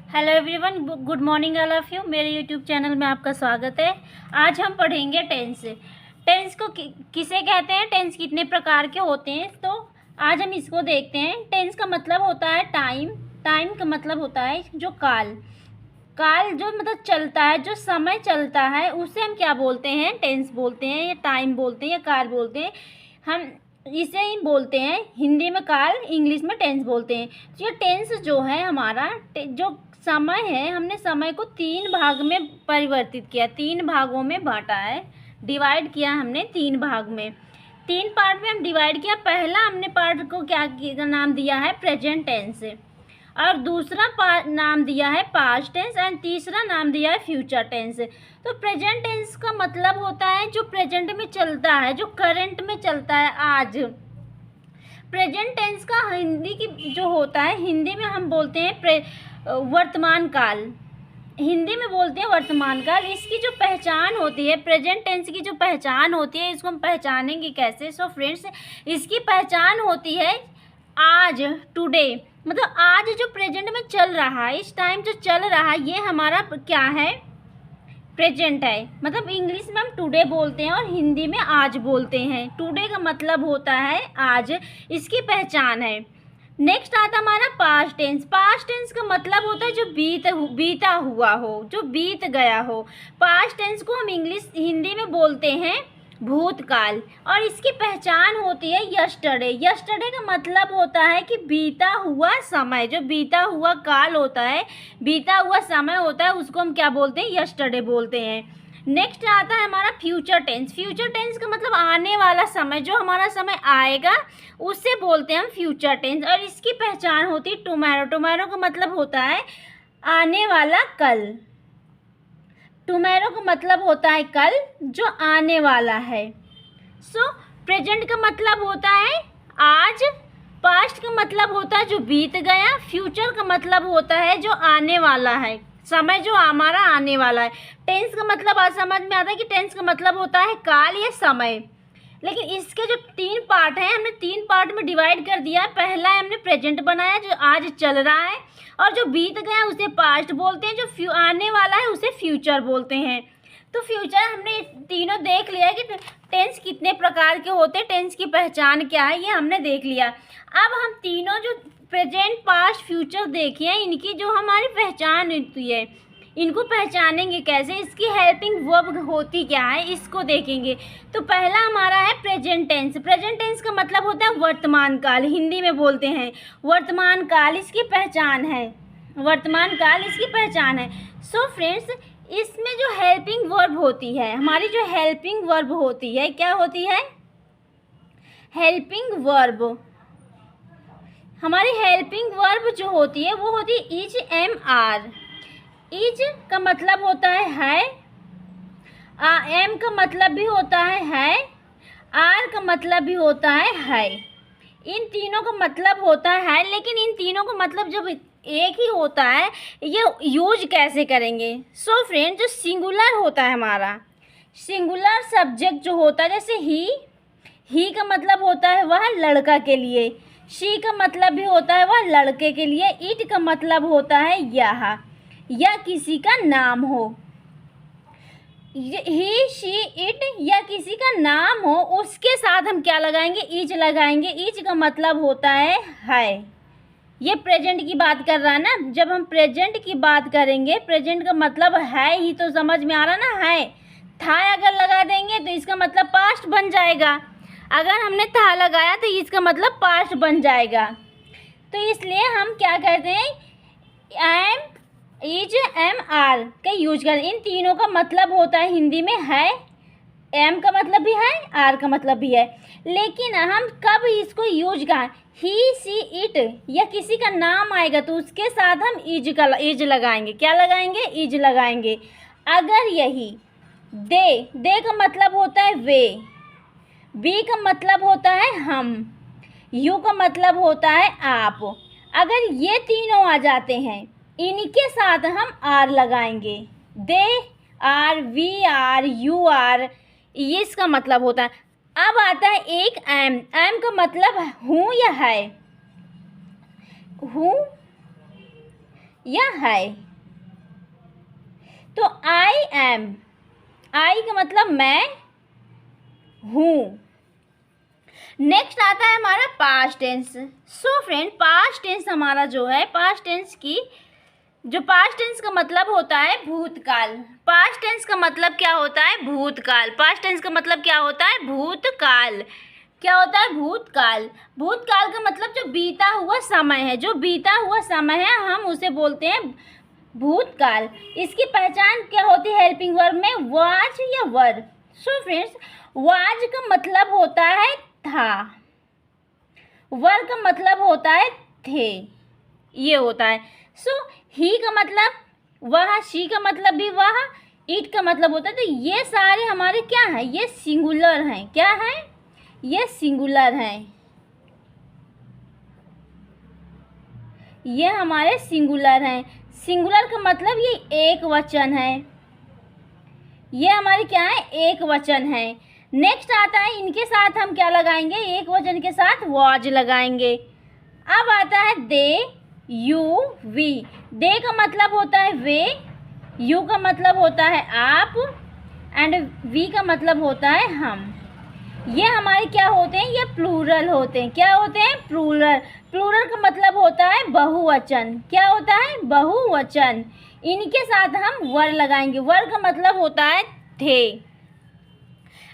Hello everyone, good morning all of you. मेरे YouTube channel में आपका स्वागत है। आज हम पढ़ेंगे टेंस। टेंस को किसे कहते हैं, टेंस कितने प्रकार के होते हैं, तो आज हम इसको देखते हैं। टेंस का मतलब होता है टाइम। टाइम का मतलब होता है जो काल जो मतलब चलता है, जो समय चलता है, उसे हम क्या बोलते हैं, टेंस बोलते हैं, या टाइम बोलते हैं, या काल बोलते हैं। हम इसे ही बोलते हैं हिंदी में काल, इंग्लिश में टेंस बोलते हैं। तो ये टेंस जो है हमारा जो समय है, हमने समय को 3 भाग में परिवर्तित किया, 3 भागों में बांटा है, डिवाइड किया हमने 3 भाग में, 3 पार्ट में हम डिवाइड किया। पहला हमने पार्ट को क्या नाम दिया है, प्रेजेंट टेंस, और दूसरा नाम दिया है पास्ट टेंस, एंड तीसरा नाम दिया है फ्यूचर टेंस। तो प्रेजेंट टेंस का मतलब होता है जो प्रेजेंट में चलता है, जो करंट में चलता है आज। प्रेजेंट टेंस का हिंदी की जो होता है, हिंदी में हम बोलते हैं वर्तमान काल, हिंदी में बोलते हैं वर्तमान काल। इसकी जो पहचान होती है, प्रेजेंट टेंस की जो पहचान होती है, इसको हम पहचानेंगे कैसे। सो फ्रेंड्स, इसकी पहचान होती है आज, टुडे, मतलब आज जो प्रेजेंट में चल रहा है, इस टाइम जो चल रहा है, ये हमारा क्या है, प्रेजेंट है। मतलब इंग्लिश में हम टुडे बोलते हैं और हिंदी में आज बोलते हैं। टुडे का मतलब होता है आज, इसकी पहचान है। नेक्स्ट आता हमारा पास्ट टेंस। पास्ट टेंस का मतलब होता है जो बीता हुआ हो, जो बीत गया हो। पास्ट टेंस को हम हिंदी में बोलते हैं भूतकाल, और इसकी पहचान होती है यस्टरडे। यस्टरडे का मतलब होता है कि बीता हुआ समय, जो बीता हुआ काल होता है, बीता हुआ समय होता है, उसको हम क्या बोलते हैं, यस्टरडे बोलते हैं। नेक्स्ट आता है हमारा फ्यूचर टेंस। फ्यूचर टेंस का मतलब आने वाला समय, जो हमारा समय आएगा उससे बोलते हैं हम फ्यूचर टेंस, और इसकी पहचान होती है टुमारो। टुमारो का मतलब होता है आने वाला कल। टुमारो का मतलब होता है कल, जो आने वाला है। सो प्रेजेंट का मतलब होता है आज, पास्ट का मतलब होता है जो बीत गया, फ्यूचर का मतलब होता है जो आने वाला है, समय जो हमारा आने वाला है। टेंस का मतलब आज समझ में आता है कि टेंस का मतलब होता है काल या समय। लेकिन इसके जो 3 पार्ट हैं, हमने 3 पार्ट में डिवाइड कर दिया है। पहला है हमने प्रेजेंट बनाया, जो आज चल रहा है, और जो बीत गया उसे पास्ट बोलते हैं, जो आने वाला है उसे फ्यूचर बोलते हैं। तो फ्यूचर हमने तीनों देख लिया है कि टेंस कितने प्रकार के होते हैं, टेंस की पहचान क्या है, ये हमने देख लिया। अब हम तीनों जो प्रेजेंट पास्ट फ्यूचर देखे हैं, इनकी जो हमारी पहचान होती है, इनको पहचानेंगे कैसे, इसकी हेल्पिंग वर्ब होती क्या है, इसको देखेंगे। तो पहला हमारा है प्रेजेंट टेंस। प्रेजेंट टेंस का मतलब होता है वर्तमान काल, हिंदी में बोलते हैं वर्तमान काल, इसकी पहचान है, वर्तमान काल इसकी पहचान है। सो फ्रेंड्स, इसमें जो हेल्पिंग वर्ब होती है, हमारी जो हेल्पिंग वर्ब होती है, क्या होती है, हेल्पिंग वर्ब। हमारी हेल्पिंग वर्ब जो होती है वो होती है इज, एम, आर। इज का मतलब होता है, एम का मतलब भी होता है, आर का मतलब भी होता है। इन तीनों का मतलब होता है, लेकिन इन तीनों का मतलब जब एक ही होता है, ये यूज कैसे करेंगे। सो फ्रेंड, जो सिंगुलर होता है हमारा, सिंगुलर सब्जेक्ट जो होता है, जैसे ही का मतलब होता है वह लड़का के लिए, शी का मतलब भी होता है वह लड़के के लिए, इट का मतलब होता है यह, या किसी का नाम हो। ही, शी, इट या किसी का नाम हो, उसके साथ हम क्या लगाएंगे, इज लगाएंगे। इज का मतलब होता है। ये प्रेजेंट की बात कर रहा है ना, जब हम प्रेजेंट की बात करेंगे, प्रेजेंट का मतलब है ही, तो समझ में आ रहा ना, है। था अगर लगा देंगे तो इसका मतलब पास्ट बन जाएगा, अगर हमने था लगाया तो इसका मतलब पास्ट बन जाएगा। तो इसलिए हम क्या करते हैं, एम, इज, एम, आर का यूज करें। इन तीनों का मतलब होता है हिंदी में है, एम का मतलब भी है, आर का मतलब भी है। लेकिन हम कब इसको यूज करें, ही, सी, इट या किसी का नाम आएगा तो उसके साथ हम इज लगाएंगे। क्या लगाएंगे, इज लगाएंगे। अगर यही दे का मतलब होता है वे, बी का मतलब होता है हम, यू का मतलब होता है आप। अगर ये तीनों आ जाते हैं, इनके साथ हम आर लगाएंगे। They are, we are, you are, ये इसका मतलब होता है। अब आता है एक एम। एम का मतलब हूँ या है, हूँ या है। तो आई एम, आई का मतलब मैं हूँ। नेक्स्ट आता है हमारा past tense. So friend, past tense हमारा जो है, पास्ट टेंस का मतलब होता है भूतकाल। पास्ट टेंस का मतलब क्या होता है? भूतकाल। पास्ट टेंस का मतलब क्या होता है? भूतकाल। क्या होता है? भूतकाल। भूतकाल का मतलब जो बीता हुआ समय है, जो बीता हुआ समय है हम उसे बोलते हैं भूतकाल। इसकी पहचान क्या होती है हेल्पिंग वर्ब में? वाज या वर। सो फ्रेंड्स, वाज का मतलब होता है था, वर का मतलब होता है थे, ये होता है। सो ही का मतलब वह, शी का मतलब भी वह, इट का मतलब होता है। तो ये सारे हमारे क्या हैं? ये सिंगुलर हैं। क्या हैं? ये सिंगुलर हैं। ये हमारे सिंगुलर हैं। सिंगुलर का मतलब ये एक वचन है। ये हमारे क्या है? एक वचन है। नेक्स्ट आता है, इनके साथ हम क्या लगाएंगे? एक वचन के साथ वाज लगाएंगे। अब आता है दे, यू, वी। दे का मतलब होता है वे, यू का मतलब होता है आप, एंड वी का मतलब होता है हम। ये हमारे क्या होते हैं? ये प्लूरल होते हैं। क्या होते हैं? प्लूरल। प्लूरल का मतलब होता है बहुवचन। क्या होता है? बहुवचन। इनके साथ हम वर लगाएंगे। वर का मतलब होता है थे।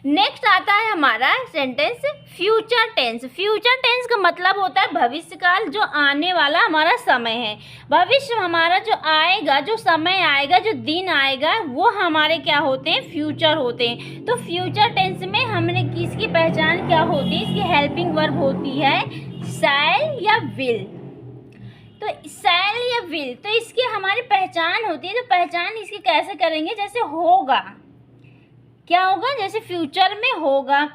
नेक्स्ट आता है हमारा sentence future tense. Future tense का मतलब होता है भविष्य काल, जो आने वाला हमारा समय है। भविष्य हमारा जो आएगा, जो समय आएगा, जो दिन आएगा, वो हमारे क्या होते हैं? फ्यूचर होते हैं। तो फ्यूचर टेंस में हमने किसकी पहचान क्या होती है? इसकी हेल्पिंग वर्ब होती है शैल या विल। तो शैल या विल, तो इसकी हमारी पहचान होती है। तो पहचान इसकी कैसे करेंगे? जैसे होगा, क्या होगा? जैसे फ्यूचर में होगा,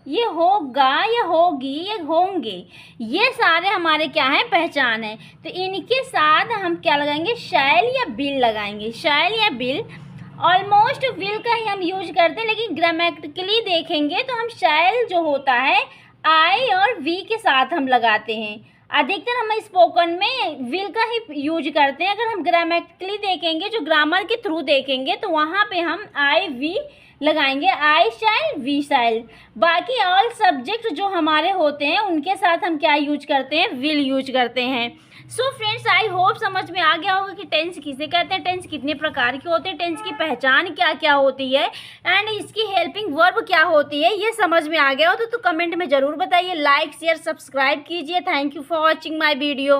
ये होगा या होगी, ये होंगे, ये सारे हमारे क्या है? पहचान है। तो इनके साथ हम क्या लगाएंगे? शैल या बिल लगाएंगे। शैल या बिल। ऑलमोस्ट विल का ही हम यूज करते हैं, लेकिन ग्रामेटिकली देखेंगे तो हम शैल जो होता है आई और वी के साथ हम लगाते हैं। अधिकतर हम स्पोकन में विल का ही यूज करते हैं। अगर हम ग्रामेटिकली देखेंगे, जो ग्रामर के थ्रू देखेंगे, तो वहाँ पे हम आई वी लगाएंगे, आई शैल, वी शैल। बाकी ऑल सब्जेक्ट जो हमारे होते हैं उनके साथ हम क्या यूज करते हैं? विल यूज करते हैं। सो फ्रेंड्स, आई होप समझ में आ गया होगा कि टेंस किसे कहते हैं, टेंस कितने प्रकार के होते हैं, टेंस की पहचान क्या क्या होती है, एंड इसकी हेल्पिंग वर्ब क्या होती है। ये समझ में आ गया हो तो कमेंट में ज़रूर बताइए। लाइक शेयर सब्सक्राइब कीजिए। Thank you for watching my video.